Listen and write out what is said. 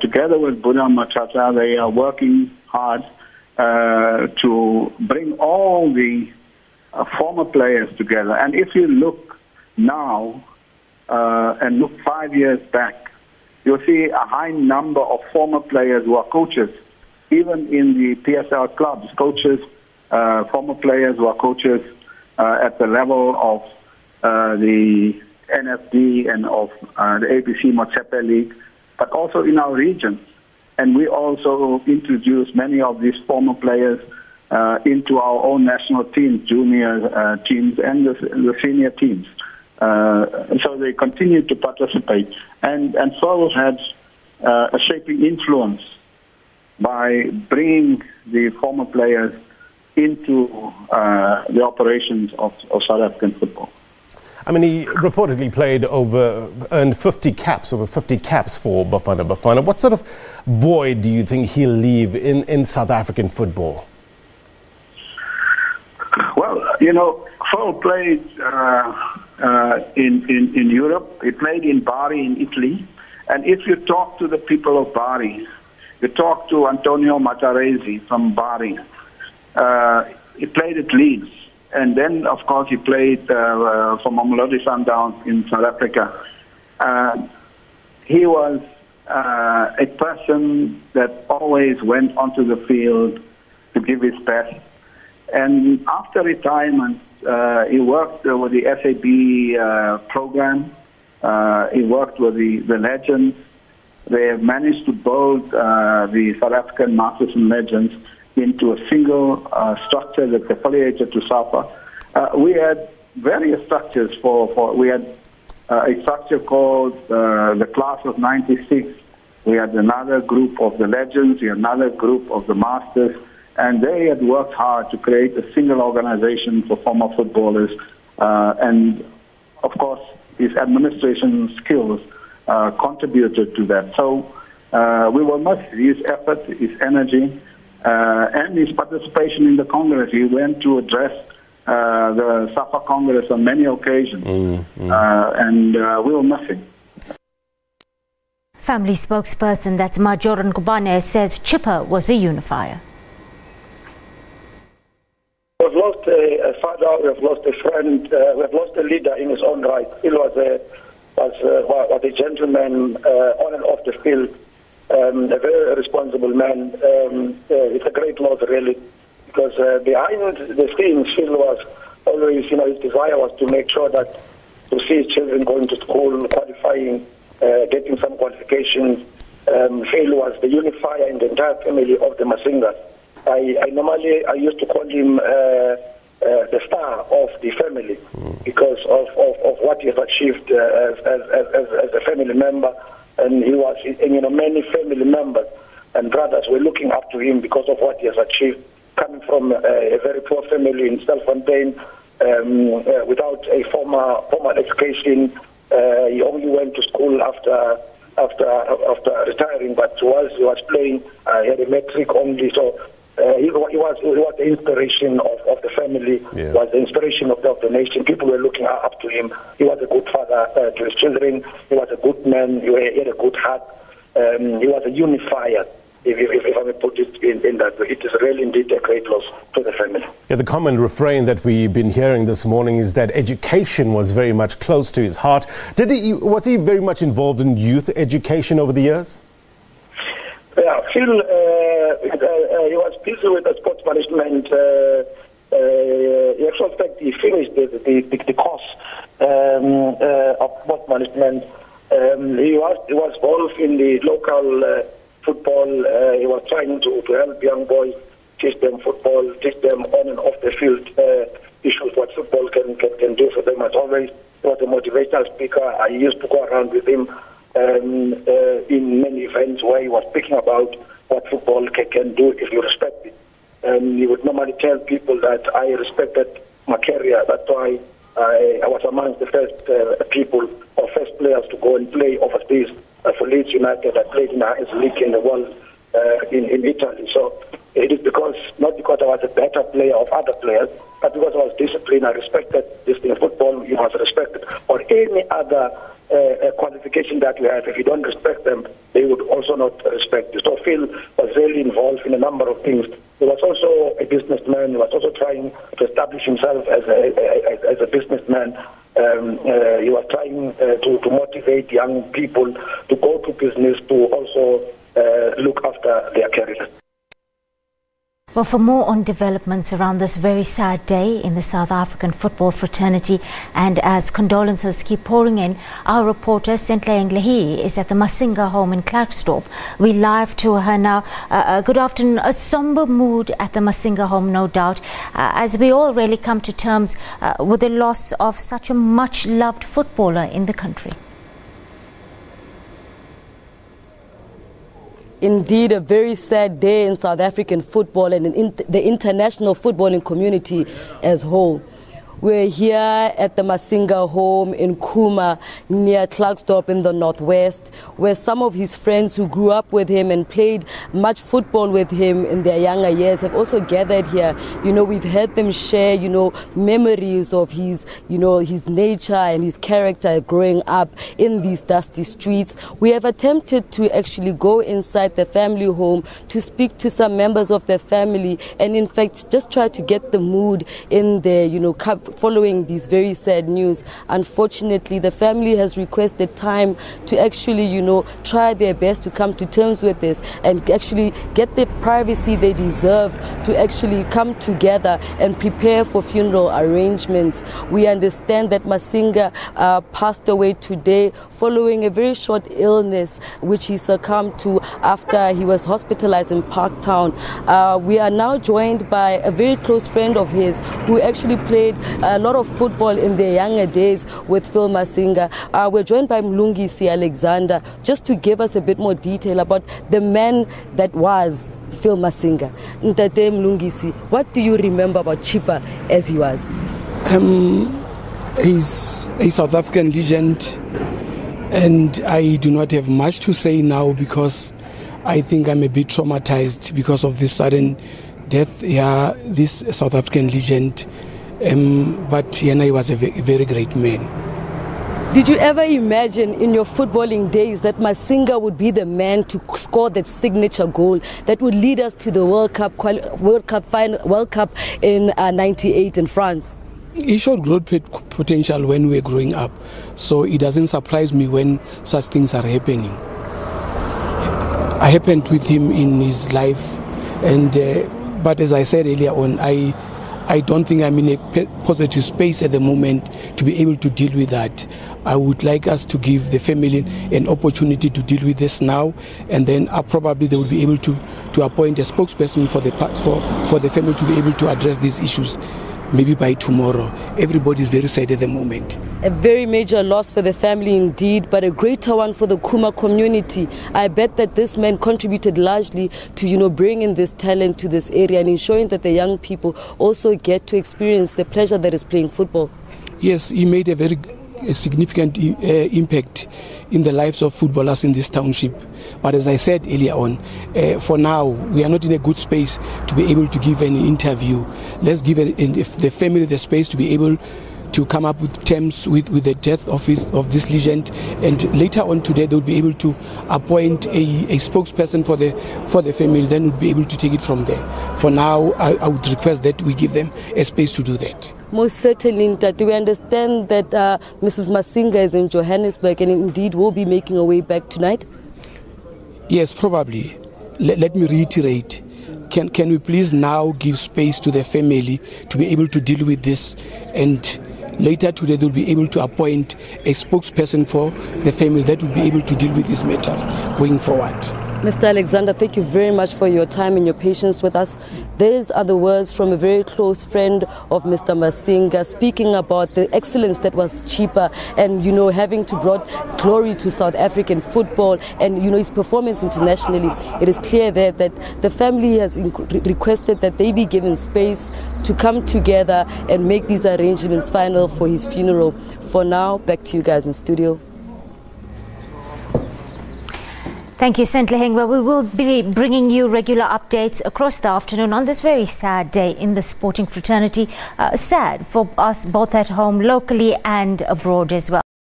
Together with Buna Matata, they are working hard to bring all the former players together. And if you look now and look 5 years back, you'll see a high number of former players who are coaches, even in the PSL clubs, coaches, former players who are coaches at the level of the NFD and of the ABC Motsepe League, but also in our region. And we also introduced many of these former players into our own national teams, junior teams, and the senior teams. So they continue to participate. And Phil had a shaping influence by bringing the former players into the operations of South African football. I mean, he reportedly earned 50 caps, over 50 caps for Bafana Bafana. What sort of void do you think he'll leave in South African football? Well, you know, Phil played in Europe. He played in Bari in Italy. And if you talk to the people of Bari, you talk to Antonio Matarese from Bari. He played at Leeds. And then, of course, he played for Mamelodi Sundowns in South Africa. He was a person that always went onto the field to give his best. And after retirement, he worked with the SAB program. He worked with the legends. They have managed to build the South African Masters and Legends into a single structure that's affiliated to SAFA. We had various structures we had a structure called the Class of 96. We had another group of the Legends, we had another group of the Masters, and they had worked hard to create a single organization for former footballers. And, of course, his administration skills contributed to that. So we will miss his effort, his energy, and his participation in the Congress. He went to address the SAFA Congress on many occasions, and we will miss him. Family spokesperson, that's Major Nkubane, says Chipper was a unifier. We've lost a father, we've lost a friend, we've lost a leader in his own right. He was a gentleman on and off the field. A very responsible man. It's a great loss, really, because behind the scenes, Phil was always, his desire was to make sure that to see his children going to school, qualifying, getting some qualifications. Phil was the unifier in the entire family of the Masinga. I used to call him the star of the family because of what he has achieved as a family member. And he was, many family members and brothers were looking up to him because of what he has achieved. Coming from a very poor family in Stelfontein, without a formal education, he only went to school after retiring. But whilst he was playing, he had a metric only. So he was the inspiration of the family. Yeah. Was the inspiration of the nation. People were looking up to him. He was a good father to his children. He was a good man. He had a good heart. He was a unifier, if I may put it in that way. It is really indeed a great loss to the family. Yeah, the common refrain that we've been hearing this morning is that education was very much close to his heart. Was he very much involved in youth education over the years? Yeah, Phil, he was busy with the sports management. In actual fact, he finished the course of sports management. He was involved in the local football. He was trying to help young boys, teach them football, teach them on and off the field issues, what football can do for them. As always, he was a motivational speaker. I used to go around with him in many events where he was speaking about what football can do if you respect it. He would normally tell people that I respected my career. That's why I was amongst the first people or first players to go and play overseas for Leeds United. I played in the highest league in the world in Italy. So it is not because I was a better player of other players, but because I was disciplined. I respected this in football. You must respect it. Or any other qualification that you have. If you don't respect them, they would also not respect this. So Phil was really involved in a number of things. He was also a businessman. He was also trying to establish himself as a businessman. He was trying to motivate young people to go to business, to also look after their careers. Well, for more on developments around this very sad day in the South African football fraternity, and as condolences keep pouring in, our reporter Sentleeng Lehihi is at the Masinga home in Klerksdorp. We live to her now. Good afternoon. A somber mood at the Masinga home, no doubt, as we all really come to terms with the loss of such a much-loved footballer in the country. Indeed, a very sad day in South African football and in the international footballing community as a whole. We're here at the Masinga home in Kuma, near Klerksdorp in the northwest, where some of his friends who grew up with him and played much football with him in their younger years have also gathered here. You know, we've heard them share, memories of his nature and his character growing up in these dusty streets. We have attempted to actually go inside the family home to speak to some members of the family and, in fact, just try to get the mood in there, following these very sad news. Unfortunately, the family has requested time to actually, try their best to come to terms with this and actually get the privacy they deserve to actually come together and prepare for funeral arrangements. We understand that Masinga passed away today following a very short illness which he succumbed to after he was hospitalized in Parktown. We are now joined by a very close friend of his who actually played a lot of football in their younger days with Phil Masinga. We're joined by Mlungisi Alexander just to give us a bit more detail about the man that was Phil Masinga. Ntate Mlungisi, what do you remember about Chipper as he was? He's a South African legend, and I do not have much to say now because I think I'm a bit traumatized because of this sudden death. Yeah, this South African legend. But he was a very great man. Did you ever imagine in your footballing days that Masinga would be the man to score that signature goal that would lead us to the World Cup in '98 in France? He showed great potential when we were growing up, so it doesn't surprise me when such things are happening. I happened with him in his life, and but as I said earlier on, I don't think I'm in a positive space at the moment to be able to deal with that. I would like us to give the family an opportunity to deal with this now, and then probably they will be able to appoint a spokesperson for the family to be able to address these issues. Maybe by tomorrow. Everybody is very sad at the moment. A very major loss for the family indeed, but a greater one for the Kuma community. I bet that this man contributed largely to, bringing this talent to this area and ensuring that the young people also get to experience the pleasure that is playing football. Yes, he made a very significant impact in the lives of footballers in this township. But as I said earlier on, for now, we are not in a good space to be able to give any interview. Let's give the family the space to be able to come up with terms with the death of this legend, and later on today they'll be able to appoint a spokesperson for the family. Then we'll be able to take it from there. For now, I would request that we give them a space to do that. Most certainly, do we understand that Mrs. Masinga is in Johannesburg and indeed will be making her way back tonight? Yes, probably. Let me reiterate. Can we please now give space to the family to be able to deal with this, and later today they'll be able to appoint a spokesperson for the family that will be able to deal with these matters going forward. Mr. Alexander, thank you very much for your time and your patience with us. These are the words from a very close friend of Mr. Masinga, speaking about the excellence that was Chipper and, having to brought glory to South African football and, his performance internationally. It is clear there that the family has requested that they be given space to come together and make these arrangements final for his funeral. For now, back to you guys in studio. Thank you, Sentleeng. Well, we will be bringing you regular updates across the afternoon on this very sad day in the sporting fraternity. Sad for us both at home, locally and abroad as well.